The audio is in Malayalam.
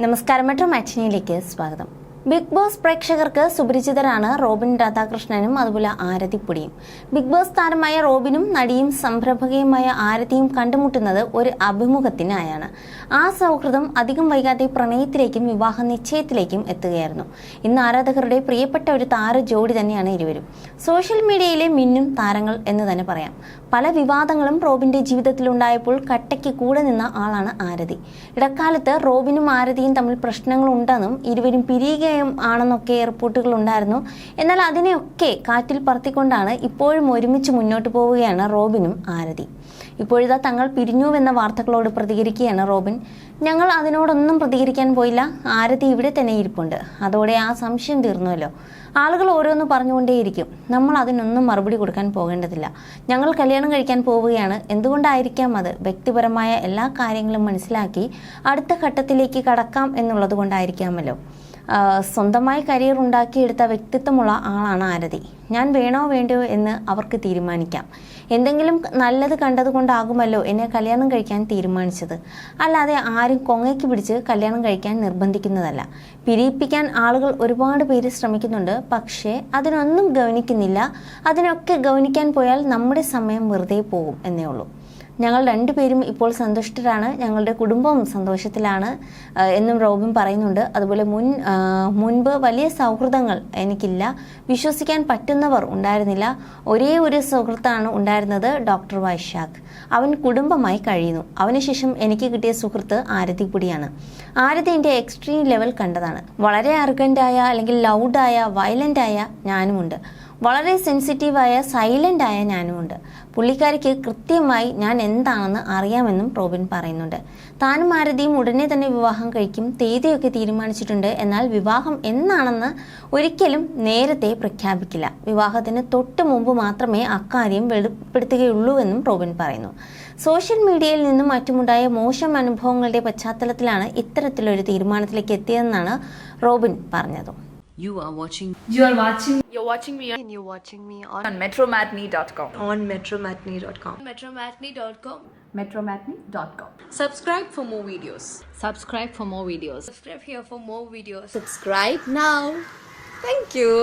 നമസ്കാരം, മെട്രോ മാറ്റിനിയിലേക്ക് സ്വാഗതം. ബിഗ് ബോസ് പ്രേക്ഷകർക്ക് സുപരിചിതരാണ് റോബിൻ രാധാകൃഷ്ണനും അതുപോലെ ആരതിപ്പൊടിയും. ബിഗ് ബോസ് താരമായ റോബിനും നടിയും സംരംഭകയുമായ ആരതിയും കണ്ടുമുട്ടുന്നത് ഒരു അഭിമുഖത്തിനായാണ്. ആ സൗഹൃദം അധികം വൈകാതെ പ്രണയത്തിലേക്കും വിവാഹ നിശ്ചയത്തിലേക്കും എത്തുകയായിരുന്നു. ഇന്ന് ആരാധകരുടെ പ്രിയപ്പെട്ട ഒരു താര ജോഡി തന്നെയാണ് ഇരുവരും. സോഷ്യൽ മീഡിയയിലെ മിന്നും താരങ്ങൾ എന്ന് തന്നെ പറയാം. പല വിവാദങ്ങളും റോബിന്റെ ജീവിതത്തിലുണ്ടായപ്പോൾ കട്ടയ്ക്ക് കൂടെ നിന്ന ആളാണ് ആരതി. ഇടക്കാലത്ത് റോബിനും ആരതിയും തമ്മിൽ പ്രശ്നങ്ങളുണ്ടെന്നും ഇരുവരും പിരിയുകയും ആണെന്നൊക്കെ റിപ്പോർട്ടുകൾ ഉണ്ടായിരുന്നു. എന്നാൽ അതിനെയൊക്കെ കാറ്റിൽ പറത്തിക്കൊണ്ടാണ് ഇപ്പോഴും ഒരുമിച്ച് മുന്നോട്ട് പോവുകയാണ് റോബിനും ആരതി. ഇപ്പോഴിതാ തങ്ങൾ പിരിഞ്ഞുവെന്ന വാർത്തകളോട് പ്രതികരിക്കുകയാണ് റോബിൻ. ഞങ്ങൾ അതിനോടൊന്നും പ്രതികരിക്കാൻ പോയില്ല, ആരതി ഇവിടെ തന്നെ ഇരിപ്പുണ്ട്. അതോടെ ആ സംശയം തീർന്നുവല്ലോ. ആളുകൾ ഓരോന്ന് പറഞ്ഞുകൊണ്ടേയിരിക്കും, നമ്മൾ അതിനൊന്നും മറുപടി കൊടുക്കാൻ പോകേണ്ടതില്ല. ഞങ്ങൾ കല്യാണം കഴിക്കാൻ പോവുകയാണ്. എന്തുകൊണ്ടായിരിക്കാം അത്? വ്യക്തിപരമായ എല്ലാ കാര്യങ്ങളും മനസ്സിലാക്കി അടുത്ത ഘട്ടത്തിലേക്ക് കടക്കാം എന്നുള്ളത് കൊണ്ടായിരിക്കാമല്ലോ. സ്വന്തമായി കരിയർ ഉണ്ടാക്കിയെടുത്ത വ്യക്തിത്വമുള്ള ആളാണ് ആരതി. ഞാൻ വേണോ വേണ്ടയോ എന്ന് അവർക്ക് തീരുമാനിക്കാം. എന്തെങ്കിലും നല്ലത് കണ്ടതുകൊണ്ടാകുമല്ലോ എന്നെ കല്യാണം കഴിക്കാൻ തീരുമാനിച്ചത്. അല്ലാതെ ആരും കൊങ്ങയ്ക്ക് പിടിച്ച് കല്യാണം കഴിക്കാൻ നിർബന്ധിക്കുന്നതല്ല. പിരിയിപ്പിക്കാൻ ആളുകൾ ഒരുപാട് പേര് ശ്രമിക്കുന്നുണ്ട്. പക്ഷേ അതിനൊന്നും ഗൗനിക്കുന്നില്ല. അതിനൊക്കെ ഗൗനിക്കാൻ പോയാൽ നമ്മുടെ സമയം വെറുതെ പോകും എന്നേ ഉള്ളൂ. ഞങ്ങൾ രണ്ടുപേരും ഇപ്പോൾ സന്തുഷ്ടരാണ്, ഞങ്ങളുടെ കുടുംബവും സന്തോഷത്തിലാണ് എന്നും റോബിൻ പറയുന്നുണ്ട്. അതുപോലെ മുൻപ് വലിയ സൗഹൃദങ്ങൾ എനിക്കില്ല, വിശ്വസിക്കാൻ പറ്റുന്നവർ ഉണ്ടായിരുന്നില്ല. ഒരേ ഒരു സുഹൃത്താണ് ഉണ്ടായിരുന്നത്, ഡോക്ടർ വൈശാഖ്. അവൻ കുടുംബമായി കഴിയുന്നു. അവനുശേഷം എനിക്ക് കിട്ടിയ സുഹൃത്ത് ആരതിപ്പൊടിയാണ്. ആരതി എൻ്റെ എക്സ്ട്രീം ലെവൽ കണ്ടതാണ്. വളരെ അർഗൻ്റായ അല്ലെങ്കിൽ ലൗഡായ വയലൻ്റായ ഞാനുമുണ്ട്. വളരെ സെൻസിറ്റീവായ സൈലൻ്റായ ഞാനുമുണ്ട്. പുള്ളിക്കാരിക്ക് കൃത്യമായി ഞാൻ എന്താണെന്ന് അറിയാമെന്നും റോബിൻ പറയുന്നുണ്ട്. താനും ആരതിയും ഉടനെ തന്നെ വിവാഹം കഴിക്കും, തീയതിയൊക്കെ തീരുമാനിച്ചിട്ടുണ്ട്. എന്നാൽ വിവാഹം എന്നാണെന്ന് ഒരിക്കലും നേരത്തെ പ്രഖ്യാപിക്കില്ല. വിവാഹത്തിന് തൊട്ട് മുമ്പ് മാത്രമേ അക്കാര്യം വെളിപ്പെടുത്തുകയുള്ളൂവെന്നും റോബിൻ പറയുന്നു. സോഷ്യൽ മീഡിയയിൽ നിന്നും മറ്റുമുണ്ടായ മോശം അനുഭവങ്ങളുടെ പശ്ചാത്തലത്തിലാണ് ഇത്തരത്തിലൊരു തീരുമാനത്തിലേക്ക് എത്തിയതെന്നാണ് റോബിൻ പറഞ്ഞത്. You're watching me and you're watching me on metromatney.com. on metromatney.com. metromatney.com. Subscribe for more videos. Subscribe for more videos. Subscribe here for more videos. Subscribe now. Thank you.